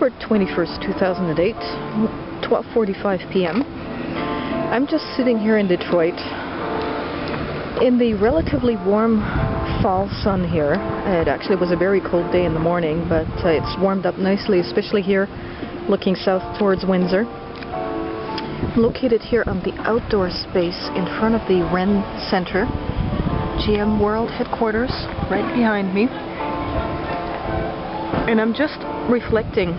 October 21st, 2008, 12:45 p.m. I'm just sitting here in Detroit in the relatively warm fall sun here. It actually was a very cold day in the morning, but it's warmed up nicely, especially here looking south towards Windsor. Located here on the outdoor space in front of the Wren Center, GM World headquarters, right behind me. And I'm just reflecting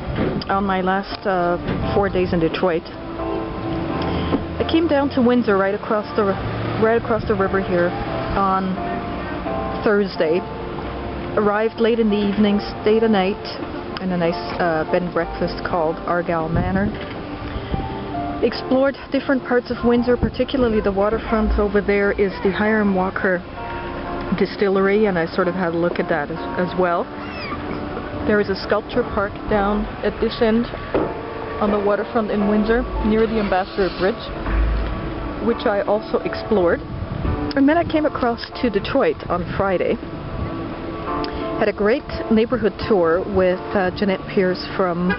on my last 4 days in Detroit. I came down to Windsor right across the river here on Thursday. Arrived late in the evening, stayed a night in a nice bed and breakfast called Argyle Manor. Explored different parts of Windsor, particularly the waterfront. Over there is the Hiram Walker Distillery, and I sort of had a look at that as well. There is a sculpture park down at this end on the waterfront in Windsor, near the Ambassador Bridge, which I also explored. And then I came across to Detroit on Friday. Had a great neighborhood tour with Jeanette Pierce from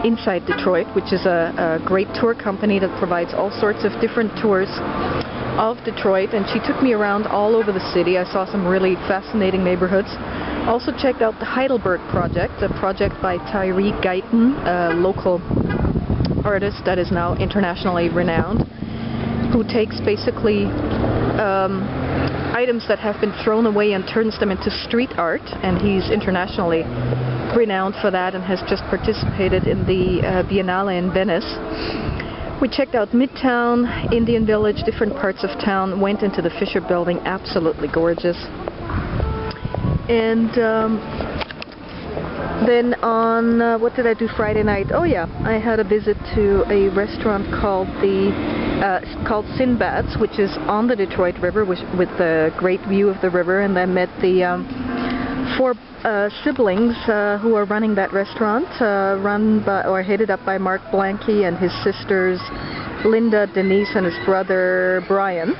Inside Detroit, which is a great tour company that provides all sorts of different tours of Detroit, and she took me around all over the city. I saw some really fascinating neighborhoods. Also checked out the Heidelberg Project, a project by Tyree Guyton, a local artist that is now internationally renowned, who takes basically items that have been thrown away and turns them into street art, and he's internationally renowned for that and has just participated in the Biennale in Venice. We checked out Midtown, Indian Village, different parts of town, went into the Fisher Building, absolutely gorgeous. And then on, what did I do Friday night? Oh yeah, I had a visit to a restaurant called Sinbad's, which is on the Detroit River with a great view of the river, and I met the four siblings who are running that restaurant, headed up by Mark Blanke and his sisters Linda, Denise, and his brother Brian.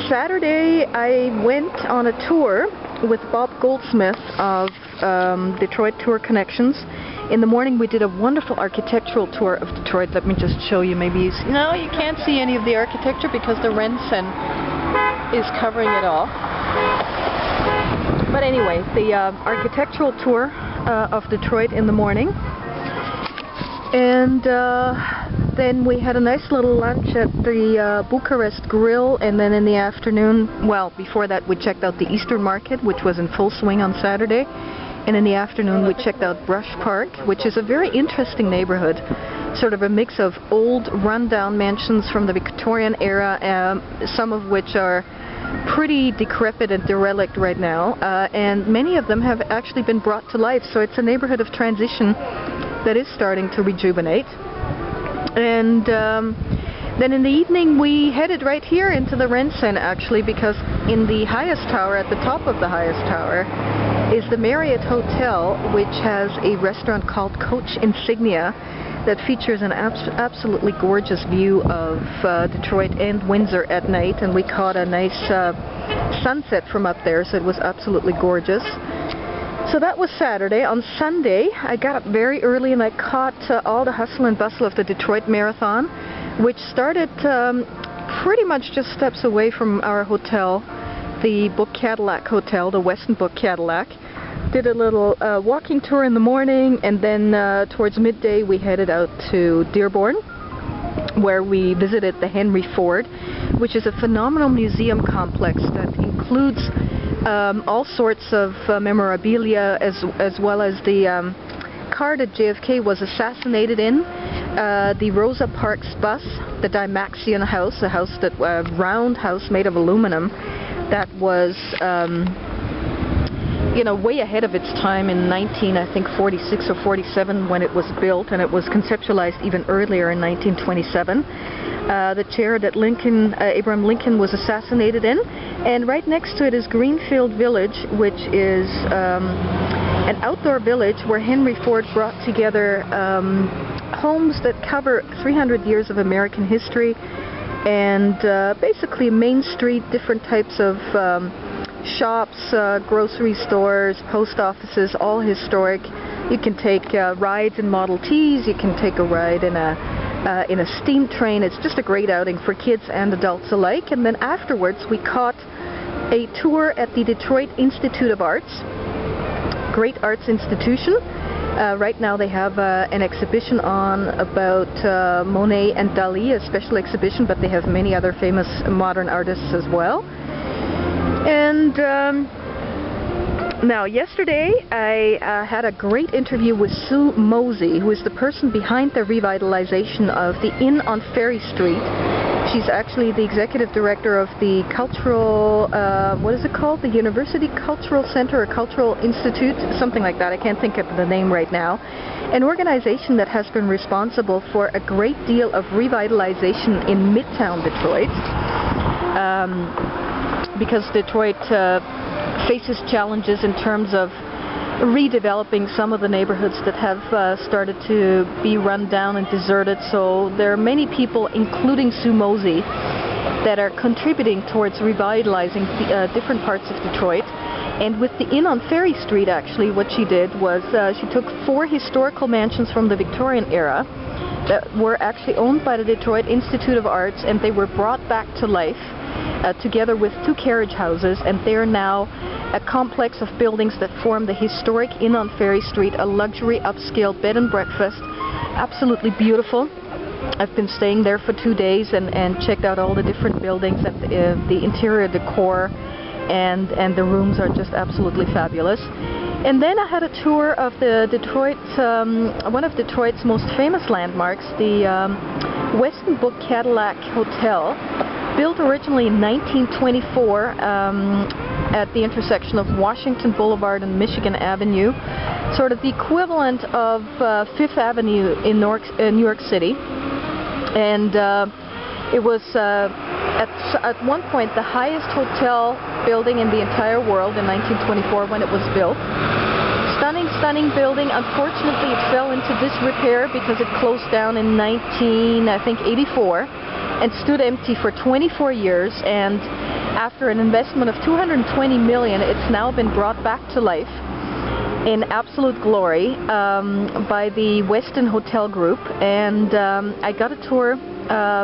Saturday I went on a tour with Bob Goldsmith of Detroit Tour Connections. In the morning we did a wonderful architectural tour of Detroit. Let me just show you. Maybe you can't see any of the architecture because the Rensen is covering it all. But anyway, the architectural tour of Detroit in the morning. And then we had a nice little lunch at the Bucharest Grill, and then in the afternoon, well, before that we checked out the Eastern Market, which was in full swing on Saturday, and in the afternoon we checked out Brush Park, which is a very interesting neighborhood, sort of a mix of old rundown mansions from the Victorian era, some of which are pretty decrepit and derelict right now, and many of them have actually been brought to life, so it's a neighborhood of transition that is starting to rejuvenate. And then in the evening we headed right here into the Rensen, actually, because in the highest tower, at the top of the highest tower, is the Marriott Hotel, which has a restaurant called Coach Insignia that features an absolutely gorgeous view of Detroit and Windsor at night, and we caught a nice sunset from up there, so it was absolutely gorgeous. So that was Saturday. On Sunday, I got up very early and I caught all the hustle and bustle of the Detroit Marathon, which started pretty much just steps away from our hotel, the Book Cadillac Hotel, the Westin Book Cadillac. Did a little walking tour in the morning, and then towards midday we headed out to Dearborn, where we visited the Henry Ford, which is a phenomenal museum complex that includes all sorts of memorabilia, as well as the car that JFK was assassinated in, the Rosa Parks bus, the Dymaxion house, a house that round house made of aluminum that was way ahead of its time in 46 or 47 when it was built, and it was conceptualized even earlier in 1927. The chair that Abraham Lincoln was assassinated in, and right next to it is Greenfield Village, which is an outdoor village where Henry Ford brought together homes that cover 300 years of American history, and basically Main Street, different types of shops, grocery stores, post offices, all historic, You can take rides in Model Ts, you can take a ride in a steam train. It's just a great outing for kids and adults alike. And then afterwards we caught a tour at the Detroit Institute of Arts. Great arts institution. Right now they have an exhibition on about Monet and Dali, a special exhibition, but they have many other famous modern artists as well. And now yesterday I had a great interview with Sue Mosey, who is the person behind the revitalization of the Inn on Ferry Street. She's actually the executive director of the cultural, what is it called? The University Cultural Center or Cultural Institute, something like that. I can't think of the name right now. An organization that has been responsible for a great deal of revitalization in Midtown Detroit. Because Detroit faces challenges in terms of redeveloping some of the neighborhoods that have started to be run down and deserted. So there are many people, including Sue Mosey, that are contributing towards revitalizing different parts of Detroit. And with the Inn on Ferry Street, actually, what she did was she took 4 historical mansions from the Victorian era that were actually owned by the Detroit Institute of Arts, and they were brought back to life together with 2 carriage houses, and they are now a complex of buildings that form the historic Inn on Ferry Street, a luxury upscale bed and breakfast. Absolutely beautiful. I've been staying there for 2 days and checked out all the different buildings and the interior decor, and the rooms are just absolutely fabulous. And then I had a tour of the Detroit, one of Detroit's most famous landmarks, the Westin Book Cadillac Hotel, built originally in 1924 at the intersection of Washington Boulevard and Michigan Avenue, sort of the equivalent of Fifth Avenue in New York City. And it was at one point the highest hotel building in the entire world in 1924 when it was built. Stunning building. Unfortunately, it fell into disrepair because it closed down in 1984 and stood empty for 24 years. And after an investment of $220 million, it's now been brought back to life in absolute glory by the Westin Hotel Group. And I got a tour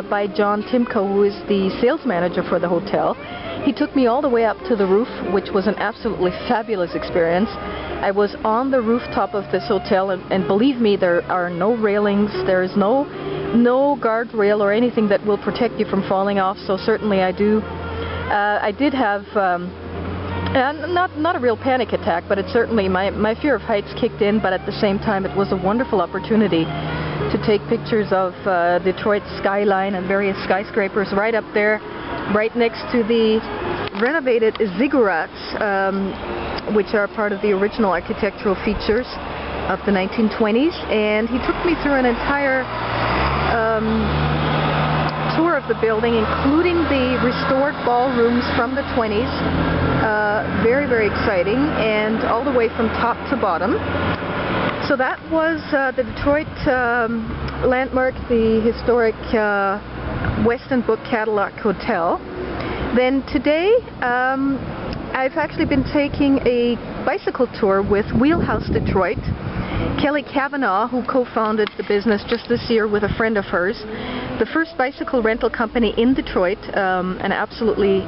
by John Timko, who is the sales manager for the hotel. He took me all the way up to the roof, which was an absolutely fabulous experience. I was on the rooftop of this hotel, and believe me, there are no railings, there is no guardrail or anything that will protect you from falling off. So certainly I did have not a real panic attack, but it certainly, my fear of heights kicked in, but at the same time it was a wonderful opportunity to take pictures of Detroit's skyline and various skyscrapers right up there, right next to the renovated ziggurats, which are part of the original architectural features of the 1920s. And he took me through an entire tour of the building, including the restored ballrooms from the 20s. Very exciting, and all the way from top to bottom. So that was the Detroit landmark, the historic Westin Book Cadillac Hotel. Then today I've actually been taking a bicycle tour with Wheelhouse Detroit. Kelly Kavanaugh, who co-founded the business just this year with a friend of hers, the first bicycle rental company in Detroit. An absolutely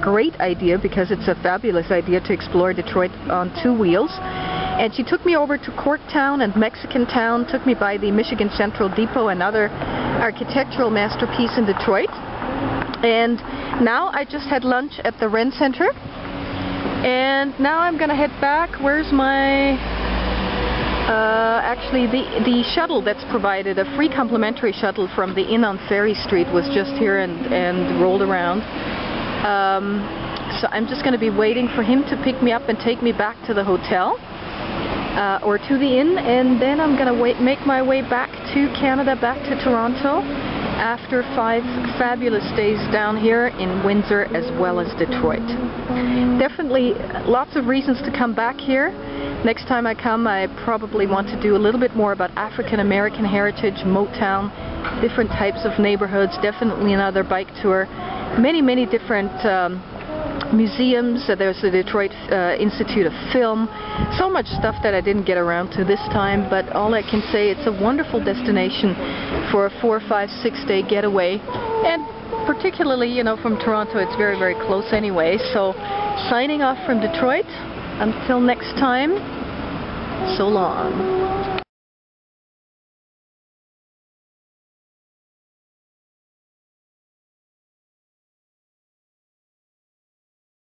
great idea, because it's a fabulous idea to explore Detroit on 2 wheels. And she took me over to Corktown and Mexican Town, took me by the Michigan Central Depot, another architectural masterpiece in Detroit. And now I just had lunch at the Ren Center, and now I'm gonna head back. Where's my actually the shuttle that's provided, a free complimentary shuttle from the Inn on Ferry Street, was just here and rolled around. So I'm just going to be waiting for him to pick me up and take me back to the hotel or to the inn, and then I'm going to make my way back to Canada, back to Toronto, after 5 fabulous days down here in Windsor as well as Detroit. Definitely lots of reasons to come back here. Next time I come, I probably want to do a little bit more about African American heritage, Motown, different types of neighborhoods, definitely another bike tour, many different museums. There's the Detroit Institute of Film. So much stuff that I didn't get around to this time, but all I can say, it's a wonderful destination for a 4, 5, 6 day getaway. And particularly, you know, from Toronto, it's very, very close anyway. So, signing off from Detroit. Until next time, so long.